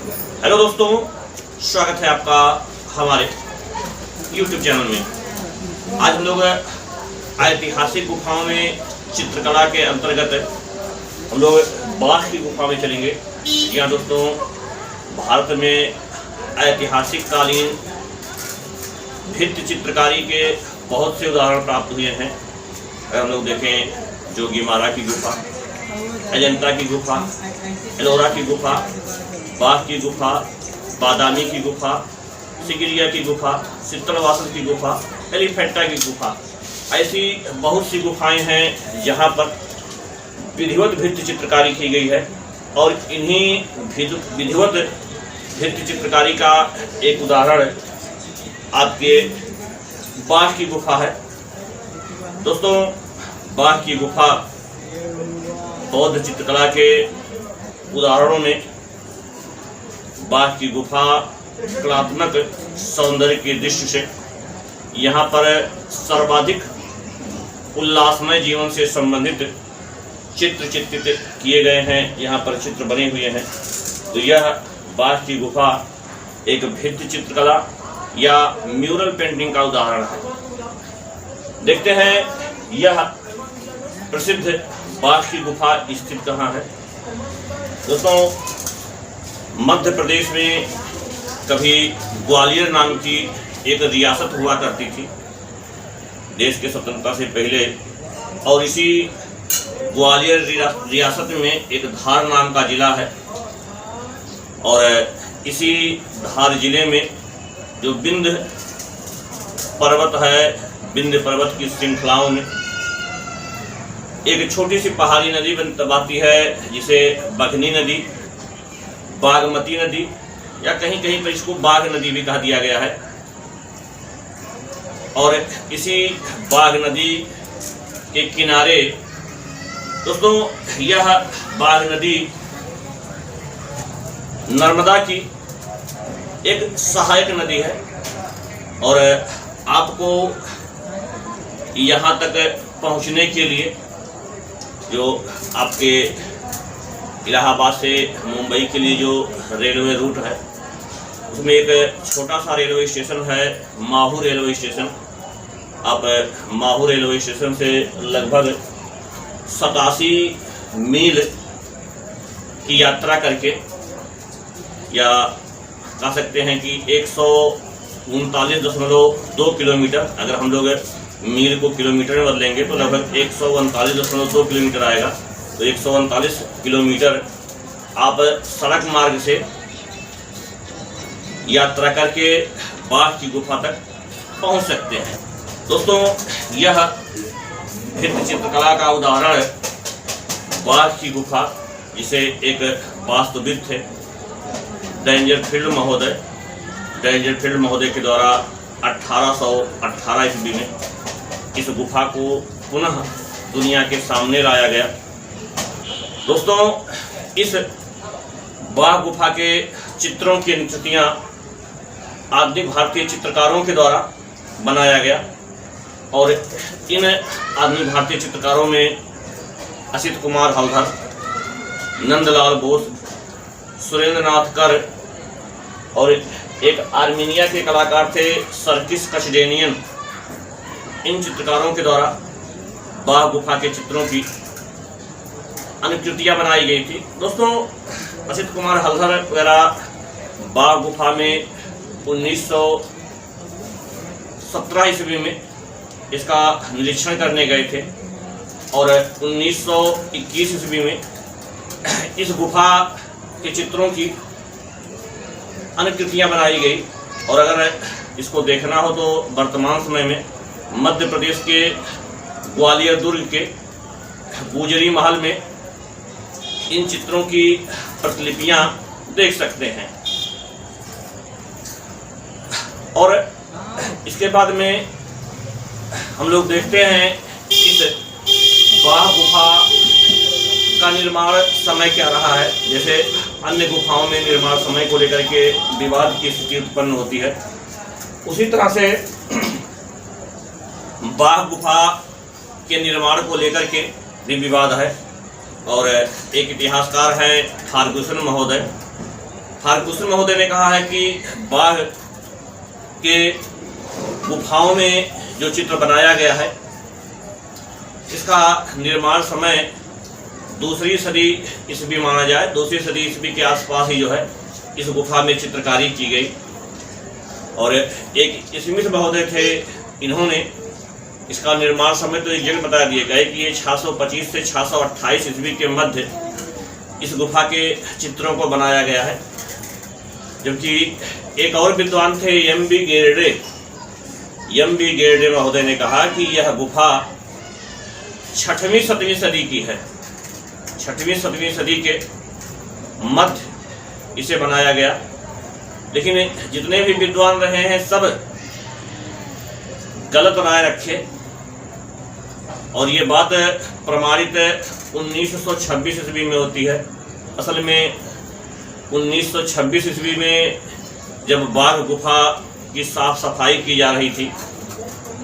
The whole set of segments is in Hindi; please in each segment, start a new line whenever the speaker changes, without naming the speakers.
हेलो दोस्तों, स्वागत है आपका हमारे YouTube चैनल में। आज हम लोग ऐतिहासिक गुफाओं में चित्रकला के अंतर्गत हम लोग बाघ की गुफा में चलेंगे। यहाँ दोस्तों भारत में ऐतिहासिक कालीन भित्ति चित्रकारी के बहुत से उदाहरण प्राप्त हुए हैं। अगर हम लोग देखें जोगीमारा की गुफा, अजंता की गुफा, एलोरा की गुफा, बाघ की गुफा, बादामी की गुफा, सिगिरिया की गुफा, चित्रवासन की गुफा, एलिफेंटा की गुफा, ऐसी बहुत सी गुफाएं हैं जहां पर विधिवत भित्ति चित्रकारी की गई है। और इन्हीं विधिवत भित्ति चित्रकारी का एक उदाहरण आपके बाघ की गुफा है। दोस्तों, बाघ की गुफा बौद्ध चित्रकला के उदाहरणों में बाघ की गुफा कलात्मक सौंदर्य की दृष्टि से यहाँ पर सर्वाधिक उल्लासमय जीवन से संबंधित चित्र चित्रित किए गए हैं। यहाँ पर चित्र बने हुए हैं। तो यह बाघ की गुफा एक भित्ति चित्रकला या म्यूरल पेंटिंग का उदाहरण है। देखते हैं यह प्रसिद्ध बाघ की गुफा स्थित कहाँ है। दोस्तों, मध्य प्रदेश में कभी ग्वालियर नाम की एक रियासत हुआ करती थी देश के स्वतंत्रता से पहले, और इसी ग्वालियर रियासत में एक धार नाम का जिला है। और इसी धार जिले में जो विंध्य पर्वत है, विंध्य पर्वत की श्रृंखलाओं में एक छोटी सी पहाड़ी नदी बहती है जिसे बघनी नदी, बागमती नदी या कहीं कहीं पर इसको बाघ नदी भी कहा दिया गया है। और इसी बाघ नदी के किनारे दोस्तों यह बाघ नदी नर्मदा की एक सहायक नदी है। और आपको यहाँ तक पहुँचने के लिए जो आपके इलाहाबाद से मुंबई के लिए जो रेलवे रूट है उसमें एक छोटा सा रेलवे स्टेशन है, माहू रेलवे स्टेशन। आप माहू रेलवे स्टेशन से लगभग 87 मील की यात्रा करके, या कह सकते हैं कि 139.2 किलोमीटर, अगर हम लोग मील को किलोमीटर में बदलेंगे तो लगभग 139.2 किलोमीटर आएगा। तो 139 किलोमीटर आप सड़क मार्ग से यात्रा करके बाघ की गुफा तक पहुंच सकते हैं। दोस्तों, यह भित्ति चित्रकला का उदाहरण बाघ की गुफा, जिसे एक वास्तुविद थे डेंजरफील्ड महोदय के द्वारा 1818 ईस्वी में इस गुफा को पुनः दुनिया के सामने लाया गया। दोस्तों, इस बाघ गुफा के चित्रों की अनुकृतियाँ आधुनिक भारतीय चित्रकारों के द्वारा बनाया गया। और इन आधुनिक भारतीय चित्रकारों में असित कुमार हलधर, नंदलाल बोस, सुरेंद्रनाथ कर और एक आर्मीनिया के कलाकार थे सर्किस कचडेनियन, इन चित्रकारों के द्वारा बाघ गुफा के चित्रों की अनुकृतियाँ बनाई गई थी। दोस्तों, असित कुमार हलधर वगैरह बाघ गुफा में 1917 ईस्वी में इसका निरीक्षण करने गए थे। और 1921 ईस्वी में इस गुफा के चित्रों की अनुकृतियाँ बनाई गई। और अगर इसको देखना हो तो वर्तमान समय में मध्य प्रदेश के ग्वालियर दुर्ग के गुजरी महल में इन चित्रों की प्रतिलिपियां देख सकते हैं। और इसके बाद में हम लोग देखते हैं इस बाघ गुफा का निर्माण समय क्या रहा है। जैसे अन्य गुफाओं में निर्माण समय को लेकर के विवाद की स्थिति उत्पन्न होती है, उसी तरह से बाघ गुफा के निर्माण को लेकर के भी विवाद है। और एक इतिहासकार हैं फार्गुसन महोदय, फारकुसर महोदय ने कहा है कि बाघ के गुफाओं में जो चित्र बनाया गया है इसका निर्माण समय दूसरी सदी ईस्वी माना जाए। दूसरी सदी ईस्वी के आसपास ही जो है इस गुफा में चित्रकारी की गई। और एक स्मिथ महोदय थे, इन्होंने इसका निर्माण समय तो एक जगह बता दिया गया कि ये 625 से 628 ईस्वी के मध्य इस गुफा के चित्रों को बनाया गया है। जबकि एक और विद्वान थे एम.बी. गेरडे महोदय ने कहा कि यह गुफा 6वीं 7वीं सदी की है। 6वीं 7वीं सदी के मध्य इसे बनाया गया। लेकिन जितने भी विद्वान रहे हैं सब गलत राय रखे और ये बात प्रमाणित 1926 ईस्वी में होती है। असल में 1926 ईस्वी में जब बाघ गुफा की साफ सफाई की जा रही थी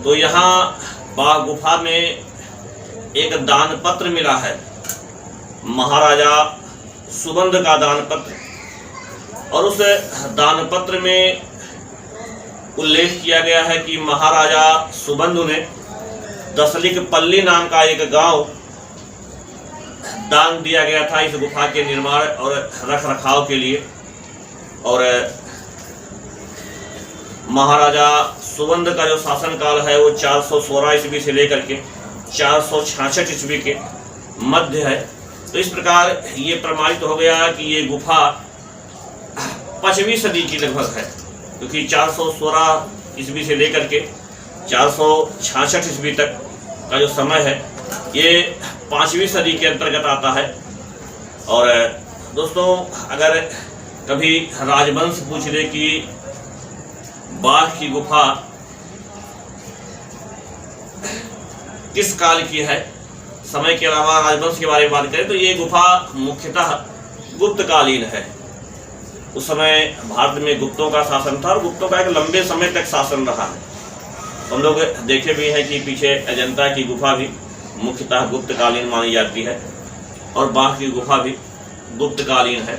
तो यहाँ बाघ गुफा में एक दान पत्र मिला है, महाराजा सुबंध का दान पत्र। और उस दान पत्र में उल्लेख किया गया है कि महाराजा सुबंध ने दसलिक पल्ली नाम का एक गांव दान दिया गया था इस गुफा के निर्माण और रख रखाव के लिए। और महाराजा सुबंध का जो शासनकाल है वो 416 ईस्वी से लेकर के 466 ईस्वी के मध्य है। तो इस प्रकार ये प्रमाणित हो गया कि ये गुफा 5वीं सदी की लगभग है, क्योंकि 416 ईस्वी से लेकर के 466 ईस्वी तक का जो समय है ये 5वीं सदी के अंतर्गत आता है। और दोस्तों, अगर कभी राजवंश पूछ ले कि बाघ की गुफा किस काल की है, समय के अलावा राजवंश के बारे में बात करें तो ये गुफा मुख्यतः गुप्तकालीन है। उस समय भारत में गुप्तों का शासन था और गुप्तों का एक लंबे समय तक शासन रहा है। हम लोग देखे भी हैं कि पीछे अजंता की गुफा भी मुख्यतः गुप्तकालीन मानी जाती है और बाघ की गुफा भी गुप्तकालीन है।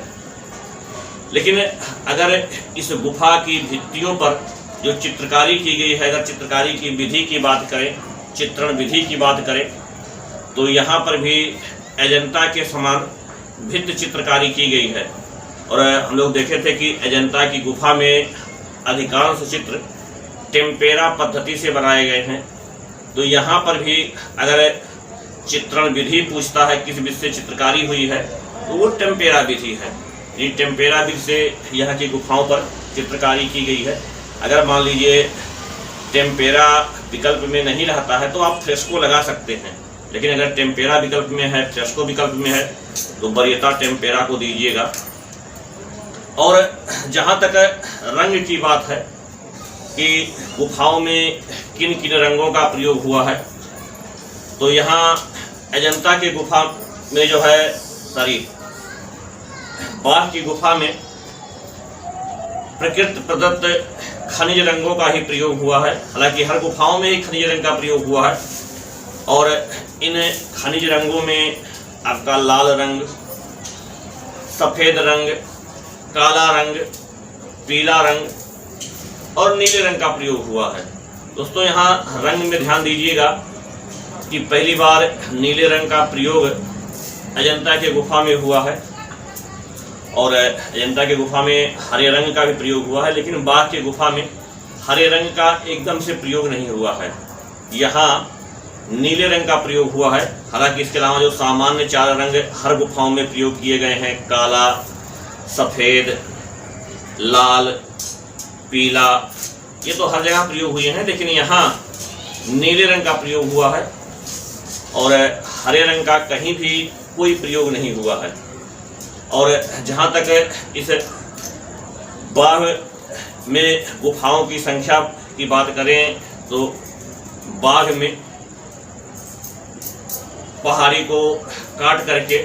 लेकिन अगर इस गुफा की भित्तियों पर जो चित्रकारी की गई है, अगर चित्रकारी की विधि की बात करें, चित्रण विधि की बात करें, तो यहाँ पर भी अजंता के समान भित्ति चित्रकारी की गई है। और हम लोग देखे थे कि अजंता की गुफा में अधिकांश चित्र टेम्पेरा पद्धति से बनाए गए हैं। तो यहाँ पर भी अगर चित्रण विधि पूछता है किस विधि से चित्रकारी हुई है तो वो टेम्पेरा विधि है। ये टेम्पेरा विधि से यहाँ की गुफाओं पर चित्रकारी की गई है। अगर मान लीजिए टेम्पेरा विकल्प में नहीं रहता है तो आप फ्रेस्को लगा सकते हैं, लेकिन अगर टेम्पेरा विकल्प में है, फ्रेस्को विकल्प में है तो वरीयता टेम्पेरा को दीजिएगा। और जहाँ तक रंग की बात है कि गुफाओं में किन किन रंगों का प्रयोग हुआ है, तो यहाँ अजंता के गुफा में जो है बाघ की गुफा में प्रकृति प्रदत्त खनिज रंगों का ही प्रयोग हुआ है। हालांकि हर गुफाओं में ही खनिज रंग का प्रयोग हुआ है और इन खनिज रंगों में आपका लाल रंग, सफ़ेद रंग, काला रंग, पीला रंग और नीले रंग का प्रयोग हुआ है। दोस्तों, यहाँ रंग में ध्यान दीजिएगा कि पहली बार नीले रंग का प्रयोग अजंता के गुफा में हुआ है और अजंता के गुफा में हरे रंग का भी प्रयोग हुआ है, लेकिन बाघ के गुफा में हरे रंग का एकदम से प्रयोग नहीं हुआ है। यहाँ नीले रंग का प्रयोग हुआ है। हालांकि इसके अलावा जो सामान्य 4 रंग हर गुफाओं में प्रयोग किए गए हैं, काला, सफ़ेद, लाल, पीला, ये तो हर जगह प्रयोग हुए हैं, लेकिन यहाँ नीले रंग का प्रयोग हुआ है और हरे रंग का कहीं भी कोई प्रयोग नहीं हुआ है। और जहाँ तक इस बाघ में गुफाओं की संख्या की बात करें तो बाघ में पहाड़ी को काट करके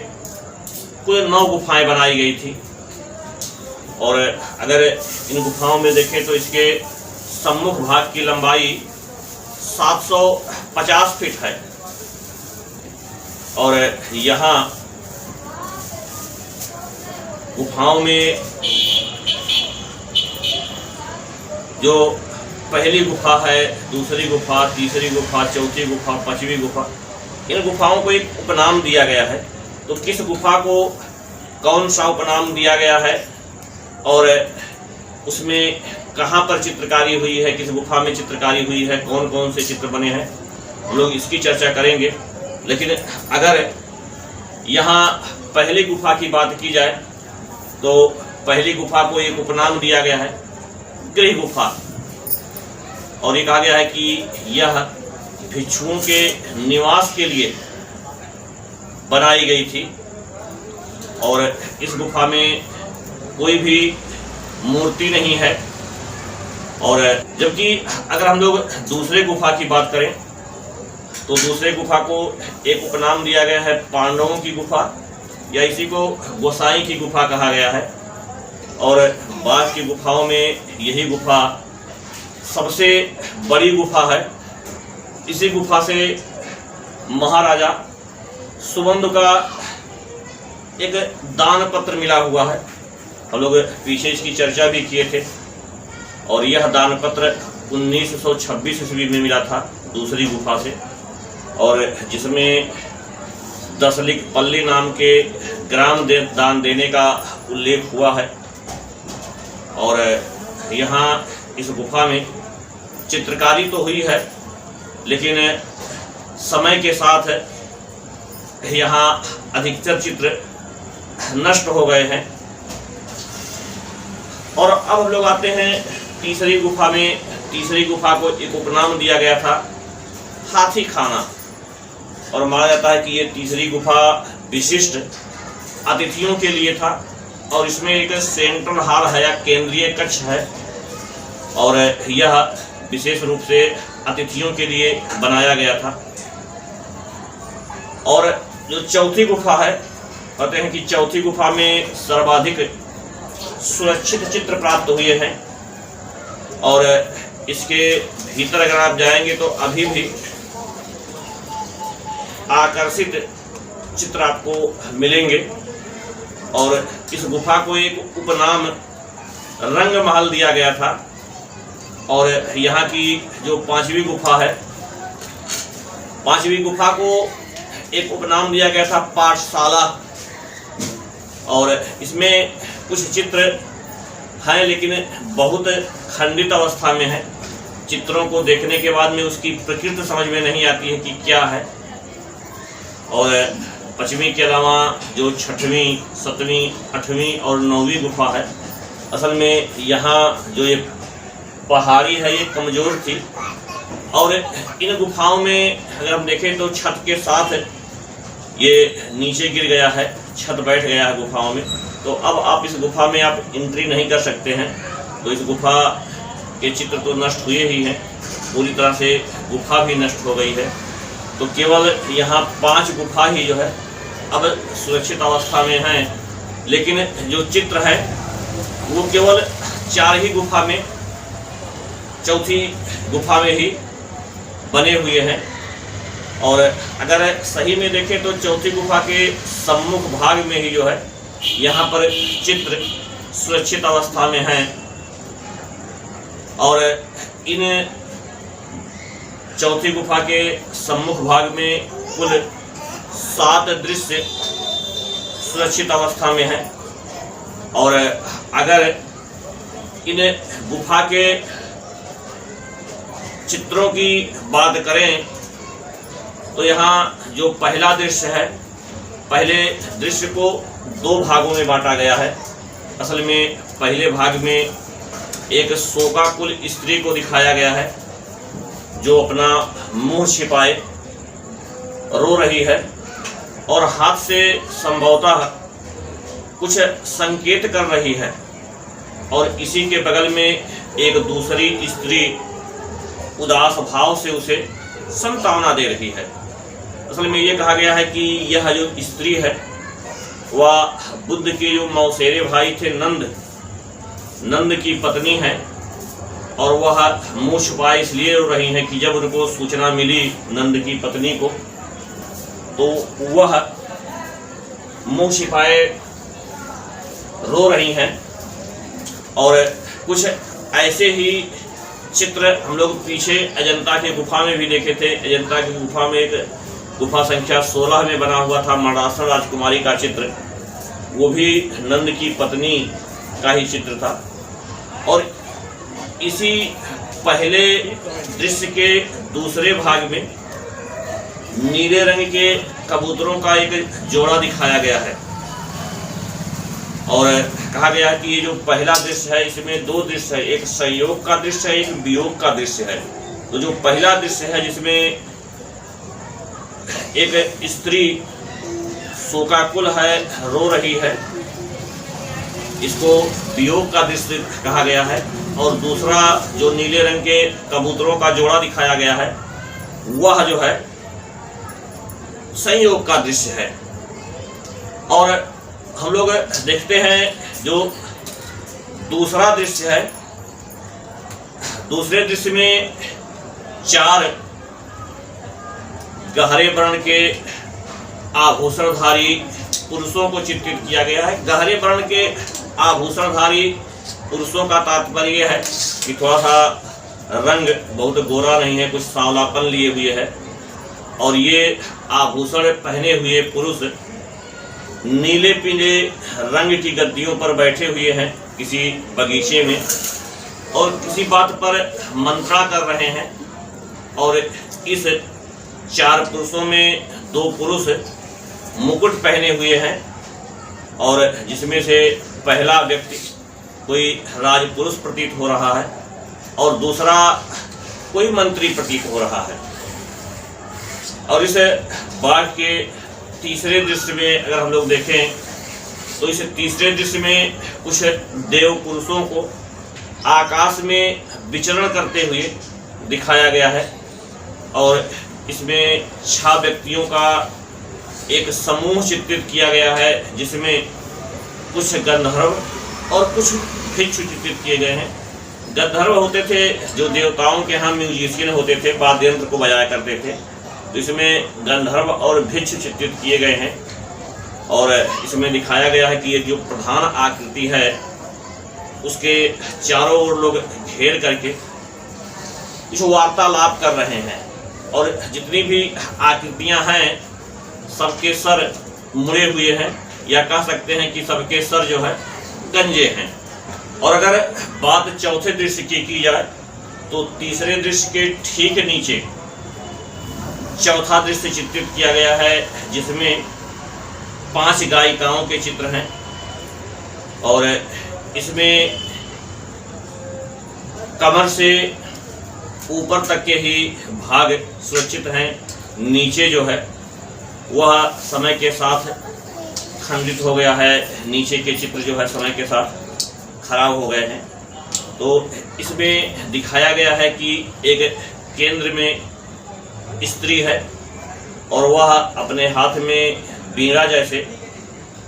कुल 9 गुफाएं बनाई गई थी। और अगर इन गुफाओं में देखें तो इसके सम्मुख भाग की लंबाई 750 फीट है और यहाँ गुफाओं में जो पहली गुफा है, दूसरी गुफा, तीसरी गुफा, चौथी गुफा, पांचवी गुफा, इन गुफाओं को एक उपनाम दिया गया है। तो किस गुफा को कौन सा उपनाम दिया गया है और उसमें कहाँ पर चित्रकारी हुई है, किस गुफा में चित्रकारी हुई है, कौन कौन से चित्र बने हैं, हम लोग इसकी चर्चा करेंगे। लेकिन अगर यहाँ पहली गुफा की बात की जाए तो पहली गुफा को एक उपनाम दिया गया है गृह गुफा, और ये कहा गया है कि यह भिक्षुओं के निवास के लिए बनाई गई थी और इस गुफा में कोई भी मूर्ति नहीं है। और जबकि अगर हम लोग दूसरे गुफा की बात करें तो दूसरे गुफा को एक उपनाम दिया गया है पांडवों की गुफा, या इसी को गोसाई की गुफा कहा गया है। और बाद की गुफाओं में यही गुफा सबसे बड़ी गुफा है। इसी गुफा से महाराजा सुबंधु का एक दान पत्र मिला हुआ है, हम लोग पीछे इसकी चर्चा भी किए थे। और यह दान पत्र 1926 ईस्वी में मिला था दूसरी गुफा से, और जिसमें 10 लिख पल्ली नाम के ग्राम दान देने का उल्लेख हुआ है। और यहाँ इस गुफा में चित्रकारी तो हुई है, लेकिन समय के साथ यहाँ अधिकतर चित्र नष्ट हो गए हैं। और अब हम लोग आते हैं तीसरी गुफा में। तीसरी गुफा को एक उपनाम दिया गया था हाथी खाना, और माना जाता है कि ये तीसरी गुफा विशिष्ट अतिथियों के लिए था, और इसमें एक सेंट्रल हॉल है या केंद्रीय कक्ष है, और यह विशेष रूप से अतिथियों के लिए बनाया गया था। और जो चौथी गुफा है, कहते हैं कि चौथी गुफा में सर्वाधिक सुरक्षित चित्र प्राप्त हुए हैं, और इसके भीतर अगर आप जाएंगे तो अभी भी आकर्षित चित्र आपको मिलेंगे। और इस गुफा को एक उपनाम रंग महल दिया गया था। और यहाँ की जो पांचवी गुफा है, पांचवी गुफा को एक उपनाम दिया गया था पाठशाला, और इसमें कुछ चित्र हैं लेकिन बहुत खंडित अवस्था में है। चित्रों को देखने के बाद में उसकी प्रकृति समझ में नहीं आती है कि क्या है। और पांचवी के अलावा जो छठवीं, सातवीं, आठवीं और नौवीं गुफा है, असल में यहाँ जो ये पहाड़ी है ये कमज़ोर थी, और इन गुफाओं में अगर हम देखें तो छत के साथ ये नीचे गिर गया है, छत बैठ गया है गुफाओं में। तो अब आप इस गुफा में आप एंट्री नहीं कर सकते हैं। तो इस गुफा के चित्र तो नष्ट हुए ही हैं, पूरी तरह से गुफा भी नष्ट हो गई है। तो केवल यहाँ 5 गुफा ही जो है अब सुरक्षित अवस्था में हैं, लेकिन जो चित्र है वो केवल 4 ही गुफा में, चौथी गुफा में ही बने हुए हैं। और अगर सही में देखें तो चौथी गुफा के सम्मुख भाग में ही जो है यहाँ पर चित्र सुरक्षित अवस्था में हैं। और इन चौथी गुफा के सम्मुख भाग में कुल 7 दृश्य सुरक्षित अवस्था में हैं। और अगर इन गुफा के चित्रों की बात करें तो यहाँ जो पहला दृश्य है, पहले दृश्य को 2 भागों में बांटा गया है। असल में पहले भाग में एक शोकाकुल स्त्री को दिखाया गया है जो अपना मुंह छिपाए रो रही है, और हाथ से संभवतः कुछ संकेत कर रही है। और इसी के बगल में एक दूसरी स्त्री उदास भाव से उसे सांत्वना दे रही है। असल में ये कहा गया है कि यह जो स्त्री है वह बुद्ध के जो मौसेरे भाई थे नंद की पत्नी है, और वह मुँह छुपाए इसलिए रो रही हैं कि जब उनको सूचना मिली नंद की पत्नी को, तो वह मुँह छिपाए रो रही हैं। और कुछ ऐसे ही चित्र हम लोग पीछे अजंता की गुफा में भी देखे थे। अजंता की गुफा में एक गुफा संख्या 16 में बना हुआ था मंडरासन राजकुमारी का चित्र, वो भी नंद की पत्नी का ही चित्र था। और इसी पहले दृश्य के दूसरे भाग में नीले रंग के कबूतरों का एक जोड़ा दिखाया गया है और कहा गया है कि ये जो पहला दृश्य है इसमें दो दृश्य है, एक संयोग का दृश्य है, एक वियोग का दृश्य है। तो जो पहला दृश्य है जिसमें एक स्त्री शोकाकुल है, रो रही है, इसको वियोग का दृश्य कहा गया है। और दूसरा जो नीले रंग के कबूतरों का जोड़ा दिखाया गया है वह जो है संयोग का दृश्य है। और हम लोग देखते हैं जो दूसरा दृश्य है, दूसरे दृश्य में 4 गहरे वर्ण के आभूषणधारी पुरुषों को चित्रित किया गया है। गहरे वर्ण के आभूषणधारी पुरुषों का तात्पर्य है कि थोड़ा सा रंग बहुत गोरा नहीं है, कुछ सांवलापन लिए हुए है। और ये आभूषण पहने हुए पुरुष नीले पीले रंग की गद्दियों पर बैठे हुए हैं किसी बगीचे में और किसी बात पर मंत्रणा कर रहे हैं। और इस 4 पुरुषों में 2 पुरुष मुकुट पहने हुए हैं और जिसमें से पहला व्यक्ति कोई राजपुरुष प्रतीत हो रहा है और दूसरा कोई मंत्री प्रतीत हो रहा है। और इस बाघ के तीसरे दृश्य में अगर हम लोग देखें तो इस तीसरे दृश्य में कुछ देव पुरुषों को आकाश में विचरण करते हुए दिखाया गया है और इसमें 6 व्यक्तियों का एक समूह चित्रित किया गया है जिसमें कुछ गंधर्व और कुछ भिक्षु चित्रित किए गए हैं। गंधर्व होते थे जो देवताओं के यहाँ म्यूजिशियन होते थे, वाद्य यंत्र को बजाया करते थे, तो इसमें गंधर्व और भिक्षु चित्रित किए गए हैं। और इसमें दिखाया गया है कि ये जो प्रधान आकृति है उसके चारों ओर लोग घेर करके इस वार्तालाप कर रहे हैं और जितनी भी आकृतियां हैं सबके सर मुड़े हुए हैं या कह सकते हैं कि सबके सर जो है गंजे हैं। और अगर बात चौथे दृश्य की जाए तो तीसरे दृश्य के ठीक नीचे चौथा दृश्य चित्रित किया गया है जिसमें 5 गायिकाओं के चित्र हैं और इसमें कमर से ऊपर तक के ही भाग सुरक्षित हैं, नीचे जो है वह समय के साथ खंडित हो गया है, नीचे के चित्र जो है समय के साथ खराब हो गए हैं। तो इसमें दिखाया गया है कि एक केंद्र में स्त्री है और वह अपने हाथ में बीड़ा जैसे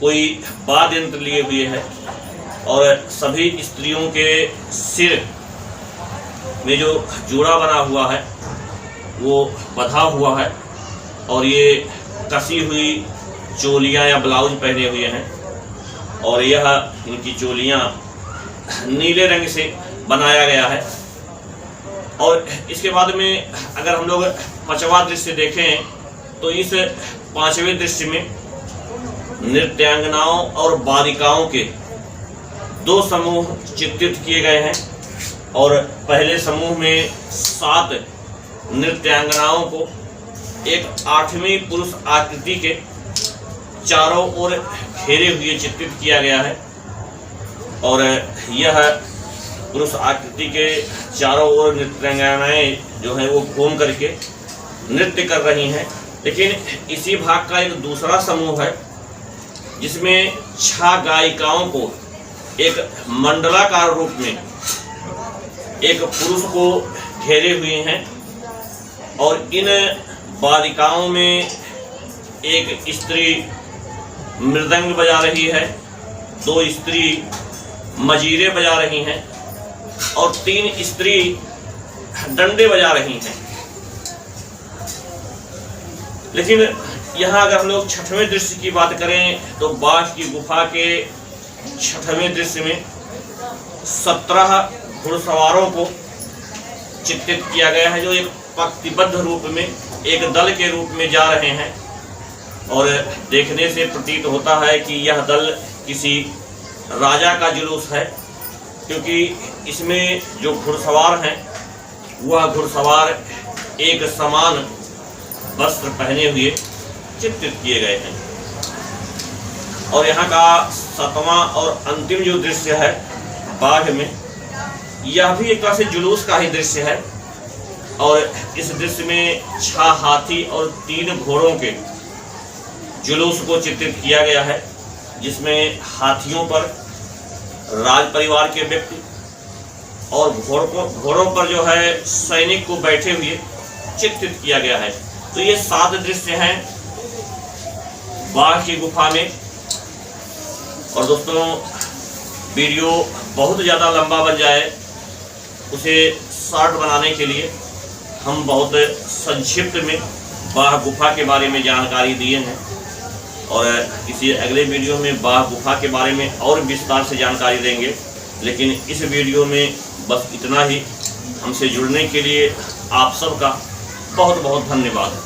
कोई वाद्य यंत्र लिए हुए है और सभी स्त्रियों के सिर में जो जोड़ा बना हुआ है वो बंधा हुआ है और ये कसी हुई चोलियां या ब्लाउज पहने हुए हैं और यह इनकी चोलियां नीले रंग से बनाया गया है। और इसके बाद में अगर हम लोग 5वां दृश्य देखें तो इस 5वें दृश्य में नृत्यांगनाओं और बालिकाओं के 2 समूह चित्रित किए गए हैं और पहले समूह में 7 नृत्यांगनाओं को एक 8वीं पुरुष आकृति के चारों ओर घेरे हुए चित्रित किया गया है और यह पुरुष आकृति के चारों ओर नृत्यांगनाएं जो हैं वो घूम करके नृत्य कर रही हैं। लेकिन इसी भाग का एक दूसरा समूह है जिसमें 6 गायिकाओं को एक मंडलाकार रूप में एक पुरुष को घेरे हुए हैं और इन बालिकाओं में एक स्त्री मृदंग बजा रही है, 2 स्त्री मजीरे बजा रही हैं और 3 स्त्री डंडे बजा रही हैं। लेकिन यहाँ अगर हम लोग 6वें दृश्य की बात करें तो बाघ की गुफा के 6वें दृश्य में 17 घुड़सवारों को चित्रित किया गया है, जो एक पंक्तिबद्ध रूप में एक दल के रूप में जा रहे हैं। और देखने से प्रतीत होता है कि यह दल किसी राजा का जुलूस है, क्योंकि इसमें जो घुड़सवार हैं वह घुड़सवार एक समान वस्त्र पहने हुए चित्रित किए गए हैं। और यहाँ का 7वां और अंतिम जो दृश्य है बाघ में, यह भी एक तरह से जुलूस का ही दृश्य है। और इस दृश्य में 6 हाथी और 3 घोड़ों के जुलूस को चित्रित किया गया है, जिसमें हाथियों पर राज परिवार के व्यक्ति और घोड़ों पर जो है सैनिक को बैठे हुए चित्रित किया गया है। तो ये 7 दृश्य हैं बाघ की गुफा में। और दोस्तों, वीडियो बहुत ज़्यादा लंबा बन जाए, उसे शॉर्ट बनाने के लिए हम बहुत संक्षिप्त में बाघ गुफा के बारे में जानकारी दिए हैं। और किसी अगले वीडियो में बाघ गुफा के बारे में और विस्तार से जानकारी देंगे। लेकिन इस वीडियो में बस इतना ही। हमसे जुड़ने के लिए आप सबका बहुत बहुत धन्यवाद।